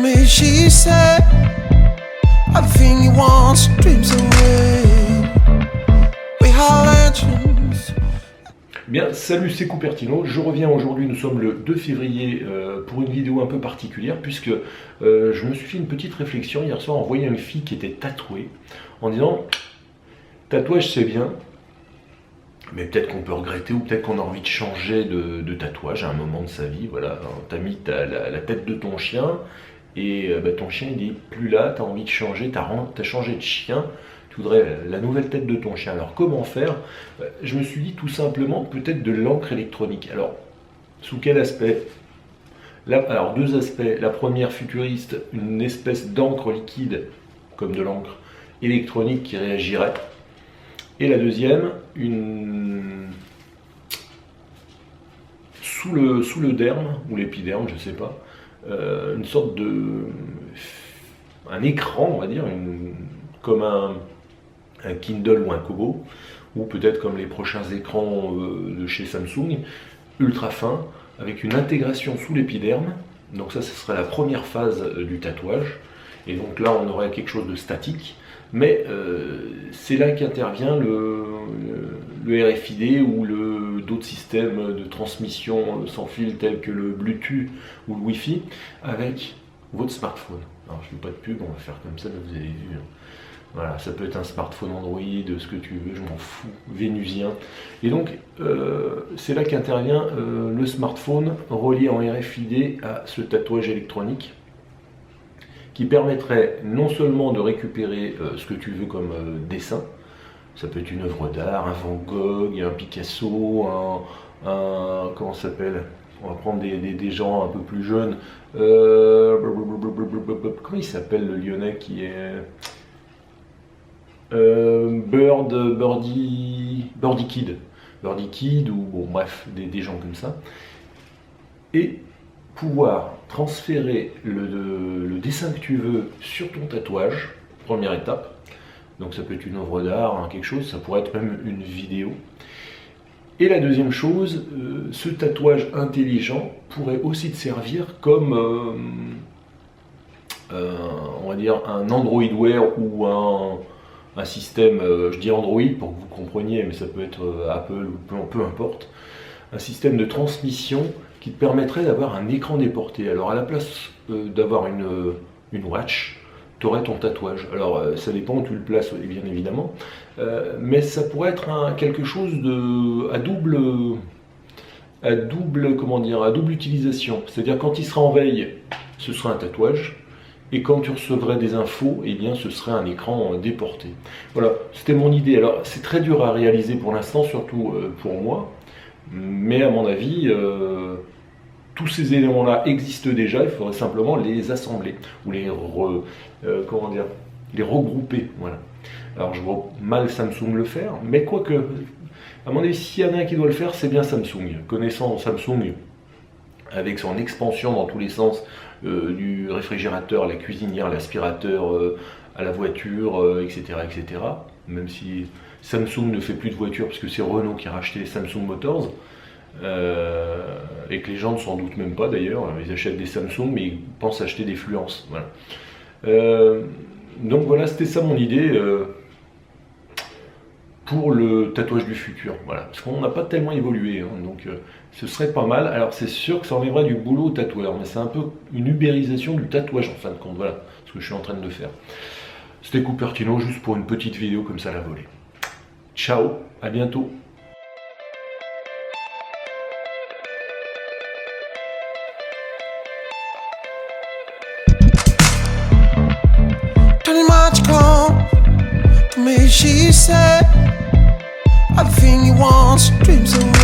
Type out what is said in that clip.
me, she said, everything you want, dreams away. We are legends. Bien, salut, c'est Cupertino. Je reviens aujourd'hui, nous sommes le 2 février pour une vidéo un peu particulière puisque je me suis fait une petite réflexion hier soir en voyant une fille qui était tatouée en disant tatouage c'est bien, mais peut-être qu'on peut regretter ou peut-être qu'on a envie de changer de tatouage à un moment de sa vie. Voilà, t'as mis la tête de ton chien et ton chien il est plus là, t'as envie de changer, t'as changé de chien. Tu voudrais la nouvelle tête de ton chien. Alors comment faire? Je me suis dit tout simplement peut-être de l'encre électronique. Alors sous quel aspect? Alors deux aspects. La première futuriste, une espèce d'encre liquide comme de l'encre électronique qui réagirait. Et la deuxième, sous le derme ou l'épiderme, je sais pas, une sorte un écran, on va dire, comme un Kindle ou un Kobo, ou peut-être comme les prochains écrans de chez Samsung, ultra fin, avec une intégration sous l'épiderme. Donc ça, ce serait la première phase du tatouage. Et donc là, on aurait quelque chose de statique. Mais c'est là qu'intervient le RFID ou d'autres systèmes de transmission sans fil tels que le Bluetooth ou le Wi-Fi avec votre smartphone. Alors je ne fais pas de pub, on va faire comme ça, mais vous avez vu. Voilà, ça peut être un smartphone Android, ce que tu veux, je m'en fous, vénusien. Et donc, c'est là qu'intervient le smartphone relié en RFID à ce tatouage électronique qui permettrait non seulement de récupérer ce que tu veux comme dessin, ça peut être une œuvre d'art, un Van Gogh, un Picasso, comment ça s'appelle? On va prendre des gens un peu plus jeunes. Comment il s'appelle le Lyonnais qui est... Birdie Kid ou bon bref des gens comme ça, et pouvoir transférer le dessin que tu veux sur ton tatouage, première étape. Donc ça peut être une œuvre d'art, quelque chose, ça pourrait être même une vidéo. Et la deuxième chose, ce tatouage intelligent pourrait aussi te servir comme on va dire un Android Wear ou un système, je dis Android pour que vous compreniez, mais ça peut être Apple ou peu importe, un système de transmission qui te permettrait d'avoir un écran déporté. Alors à la place d'avoir une watch, tu aurais ton tatouage. Alors ça dépend où tu le places, bien évidemment, mais ça pourrait être quelque chose à double utilisation. C'est-à-dire quand il sera en veille, ce sera un tatouage. Et quand tu recevrais des infos, eh bien ce serait un écran déporté. Voilà, c'était mon idée. Alors c'est très dur à réaliser pour l'instant, surtout pour moi. Mais à mon avis, tous ces éléments-là existent déjà. Il faudrait simplement les assembler ou les regrouper. Voilà. Alors je vois mal Samsung le faire, mais quoique, à mon avis, s'il y en a un qui doit le faire, c'est bien Samsung. Connaissant Samsung, avec son expansion dans tous les sens, du réfrigérateur à la cuisinière, l'aspirateur, à la voiture, etc., etc. Même si Samsung ne fait plus de voitures, parce que c'est Renault qui a racheté Samsung Motors, et que les gens ne s'en doutent même pas d'ailleurs, ils achètent des Samsung, mais ils pensent acheter des Fluence. Voilà. Donc voilà, c'était ça mon idée pour le tatouage du futur, voilà, parce qu'on n'a pas tellement évolué, donc ce serait pas mal. Alors c'est sûr que ça enlèverait du boulot au tatoueur, mais c'est un peu une ubérisation du tatouage en fin de compte, voilà ce que je suis en train de faire. C'était Cupertino, juste pour une petite vidéo comme ça à la volée. Ciao, à bientôt. Me, she said, everything you want, dreams away.